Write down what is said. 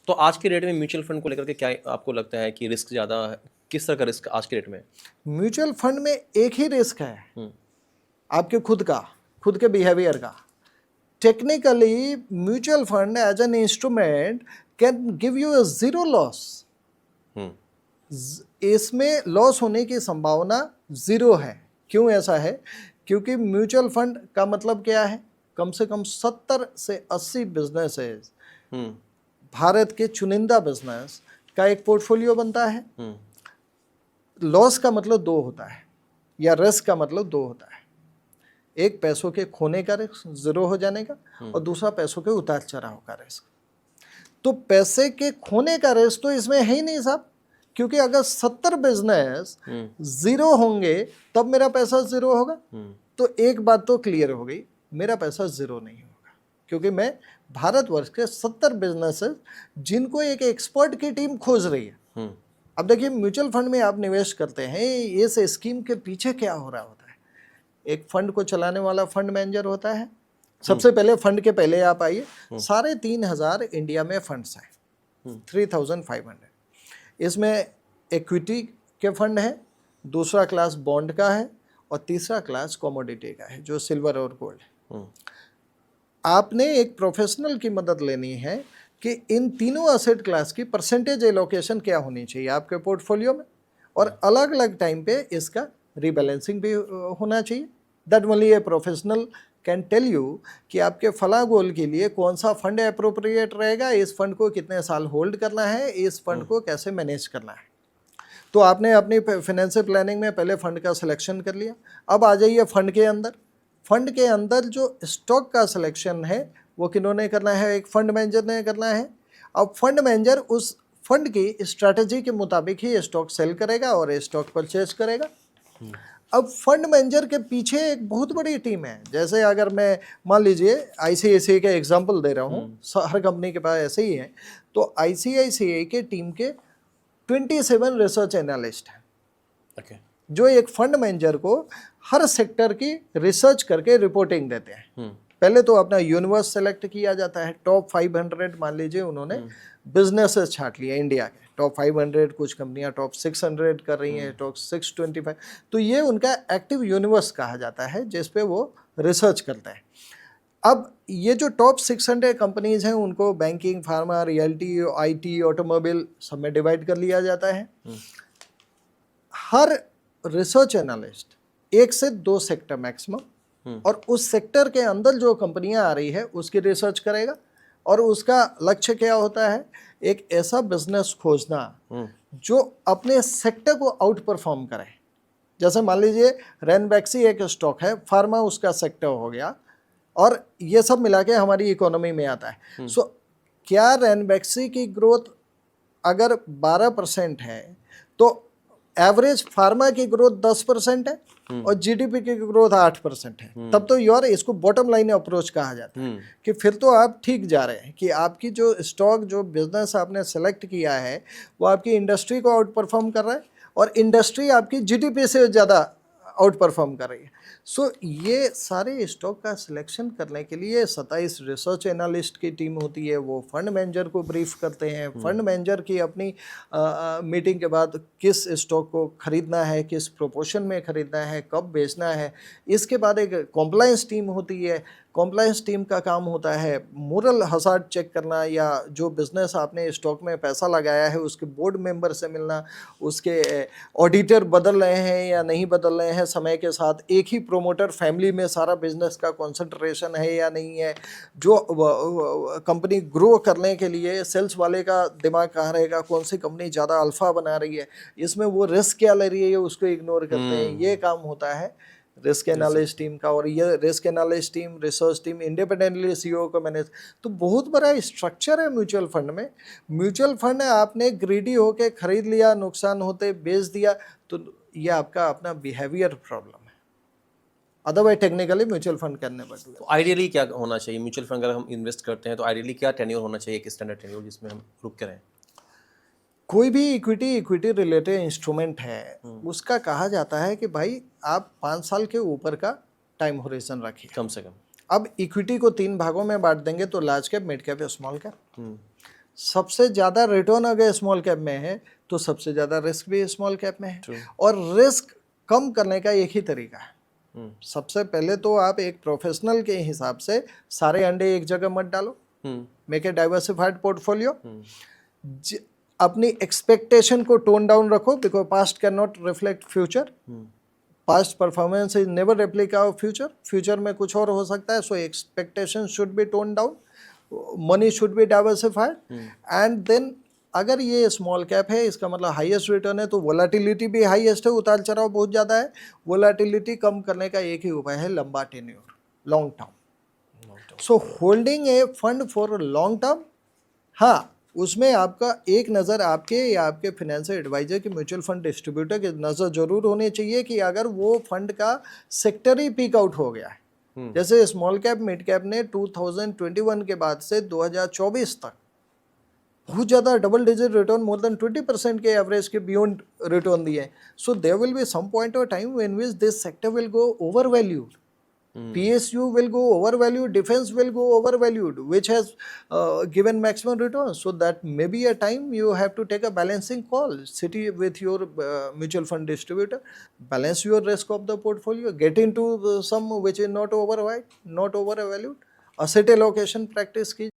तो आज के डेट में म्यूचुअल फंड को लेकर के क्या आपको लगता है कि रिस्क ज़्यादा है? किस तरह का रिस्क आज के डेट में है? म्यूचुअल फंड में एक ही रिस्क है, हम्म, आपके खुद के बिहेवियर का। Technically mutual fund as an instrument can give you a zero loss. Hmm, इसमें लॉस होने की संभावना जीरो है। क्यों ऐसा है? क्योंकि म्यूचुअल फंड का मतलब क्या है? कम से कम 70 से 80 बिजनेसेस, हम्म, भारत के चुनिंदा बिजनेस का एक पोर्टफोलियो बनता है। हम्म, लॉस का मतलब दो होता है, या रिस्क का मतलब दो होता है। एक पैसों के खोने का रिस्क, जीरो हो जाने का, और दूसरा पैसों के उतार चढ़ाव का रिस्क। तो पैसे के खोने का रिस्क तो इसमें है ही नहीं साहब, क्योंकि अगर 70 बिजनेस जीरो होंगे तब मेरा पैसा जीरो होगा। तो एक बात तो क्लियर हो गई, मेरा पैसा जीरो नहीं होगा, क्योंकि मैं भारतवर्ष के 70 बिजनेसेस जिनको एक एक्सपर्ट की टीम खोज रही है। अब देखिए, म्यूचुअल फंड में आप निवेश करते हैं, इस स्कीम के पीछे क्या हो रहा होता है? एक फंड को चलाने वाला फंड मैनेजर होता है। सबसे पहले फंड के पहले आप आइए, 3,500 इंडिया में फंड्स हैं, 3,500। इसमें इक्विटी के फंड है, दूसरा क्लास बॉन्ड का है, और तीसरा क्लास कमोडिटी का है, जो सिल्वर और गोल्ड है। आपने एक प्रोफेशनल की मदद लेनी है कि इन तीनों असेट क्लास की परसेंटेज एलोकेशन क्या होनी चाहिए आपके पोर्टफोलियो में, और अलग अलग टाइम पे इसका रीबैलेंसिंग भी होना चाहिए। That only a professional can tell you कि आपके फला गोल के लिए कौन सा फंड अप्रोप्रिएट रहेगा, इस फंड को कितने साल होल्ड करना है, इस फंड को कैसे मैनेज करना है। तो आपने अपनी फाइनेंशियल प्लानिंग में पहले फंड का सिलेक्शन कर लिया। अब आ जाइए फंड के अंदर। फंड के अंदर जो स्टॉक का सिलेक्शन है वो किन्होंने करना है? एक फंड मैनेजर ने करना है। अब फंड मैनेजर उस फंड की स्ट्रैटेजी के मुताबिक ही स्टॉक सेल करेगा और स्टॉक परचेज करेगा। अब फंड मैनेजर के पीछे एक बहुत बड़ी टीम है। जैसे अगर मैं मान लीजिए आईसीआईसीआई का एग्जांपल दे रहा हूँ, हर कंपनी के पास ऐसे ही है। तो आईसीआईसीआई के टीम के 27 रिसर्च एनालिस्ट हैं, ओके, जो एक फंड मैनेजर को हर सेक्टर की रिसर्च करके रिपोर्टिंग देते हैं। पहले तो अपना यूनिवर्स सेलेक्ट किया जाता है, टॉप 500 मान लीजिए उन्होंने बिजनेसेस छाट लिया इंडिया के टॉप 500, कुछ कंपनियां टॉप 600 कर रही हैं, टॉप 625। तो ये उनका एक्टिव यूनिवर्स कहा जाता है जिस पे वो रिसर्च करते हैं। अब ये जो टॉप 600 कंपनीज हैं उनको banking, pharma, realty, IT, automobile सब में डिवाइड कर लिया जाता है। हर रिसर्च एनालिस्ट 1 से 2 सेक्टर मैक्सिमम, और उस सेक्टर के अंदर जो कंपनियां आ रही है उसकी रिसर्च करेगा। और उसका लक्ष्य क्या होता है? एक ऐसा बिजनेस खोजना जो अपने सेक्टर को आउट परफॉर्म करे। जैसे मान लीजिए रैनबैक्सी एक स्टॉक है, फार्मा उसका सेक्टर हो गया, और ये सब मिला के हमारी इकोनॉमी में आता है। सो क्या रैनबैक्सी की ग्रोथ अगर 12% है तो एवरेज फार्मा की ग्रोथ 10% है और जीडीपी की ग्रोथ 8% है, तब तो यार इसको बॉटम लाइन अप्रोच कहा जाता है कि फिर तो आप ठीक जा रहे हैं कि आपकी जो स्टॉक, जो बिजनेस आपने सेलेक्ट किया है वो आपकी इंडस्ट्री को आउट परफॉर्म कर रहा है, और इंडस्ट्री आपकी जीडीपी से ज़्यादा आउट परफॉर्म कर रही है। सो ये सारे स्टॉक का सिलेक्शन करने के लिए 27 रिसर्च एनालिस्ट की टीम होती है। वो फंड मैनेजर को ब्रीफ करते हैं। फंड मैनेजर की अपनी मीटिंग के बाद किस स्टॉक को खरीदना है, किस प्रोपोर्शन में खरीदना है, कब बेचना है। इसके बाद एक कॉम्प्लायंस टीम होती है। कॉम्प्लायंस टीम का काम होता है मोरल हज़ार्ड चेक करना, या जो बिजनेस आपने स्टॉक में पैसा लगाया है उसके बोर्ड मेंबर से मिलना, उसके ऑडिटर बदल रहे हैं या नहीं बदल रहे हैं समय के साथ, एक ही प्रोमोटर फैमिली में सारा बिजनेस का कंसंट्रेशन है या नहीं है, जो कंपनी ग्रो करने के लिए सेल्स वाले का दिमाग कहाँ रहेगा, कौन सी कंपनी ज़्यादा अल्फा बना रही है, इसमें वो रिस्क क्या ले रही है, उसको इग्नोर करते हैं। ये काम होता है रिस्क एनालिस्ट टीम का। और ये risk analyst team, research team independently CEO को मैनेज। तो बहुत बड़ा स्ट्रक्चर है म्यूचुअल फंड में। म्यूचुअल फंड आपने ग्रीडी होके खरीद लिया, नुकसान होते बेच दिया, तो ये आपका अपना बिहेवियर प्रॉब्लम है। अदरवाइज टेक्निकली म्यूचुअल फंड करने पड़ेगा। तो आइडियली क्या होना चाहिए म्यूचुअल फंड अगर हम इन्वेस्ट करते हैं तो आइडियली क्या टेन्योर होना चाहिए, एक स्टैंडर्ड टेन्योर जिसमें हम रुक के रहें? कोई भी इक्विटी रिलेटेड इंस्ट्रूमेंट है उसका कहा जाता है कि भाई आप 5 साल के ऊपर का टाइम होरिजन रखिए कम से कम। अब इक्विटी को 3 भागों में बांट देंगे तो लार्ज कैप, मिड कैप या स्मॉल कैप। सबसे ज़्यादा रिटर्न अगर स्मॉल कैप में है तो सबसे ज़्यादा रिस्क भी स्मॉल कैप में है। True. और रिस्क कम करने का एक ही तरीका है, हम्म, सबसे पहले तो आप एक प्रोफेशनल के हिसाब से सारे अंडे एक जगह मत डालो, मेक ए डाइवर्सिफाइड पोर्टफोलियो। अपनी एक्सपेक्टेशन को टोन डाउन रखो, because past can not reflect future, past performance is never replica of future, future में कुछ और हो सकता है। So expectation should be tone down, money should be diversified, and then अगर ये स्मॉल कैप है इसका मतलब हाईएस्ट रिटर्न है, तो वोलेटिलिटी भी हाईएस्ट है, उतार चढ़ाव बहुत ज़्यादा है। वोलेटिलिटी कम करने का एक ही उपाय है, लंबा tenure, long term. So holding A fund for long term, हाँ उसमें आपका एक नज़र आपके या आपके फाइनेंशियल एडवाइजर की म्यूचुअल फंड डिस्ट्रीब्यूटर की नज़र जरूर होनी चाहिए कि अगर वो फंड का सेक्टर ही पीक आउट हो गया है, जैसे स्मॉल कैप मिड कैप ने 2021 के बाद से 2024 तक बहुत ज़्यादा double digit return, more than 20% के एवरेज के बियॉन्ड रिटर्न दिए। So there will be some point of time when which this sector will go over valued, PSU will go overvalued, defense will go overvalued, which has given maximum return. So that may be a time you have to take a balancing call. Sit with your mutual fund distributor, balance your risk of the portfolio, get into some which is not overvalued, not overvalued. Asset allocation practice की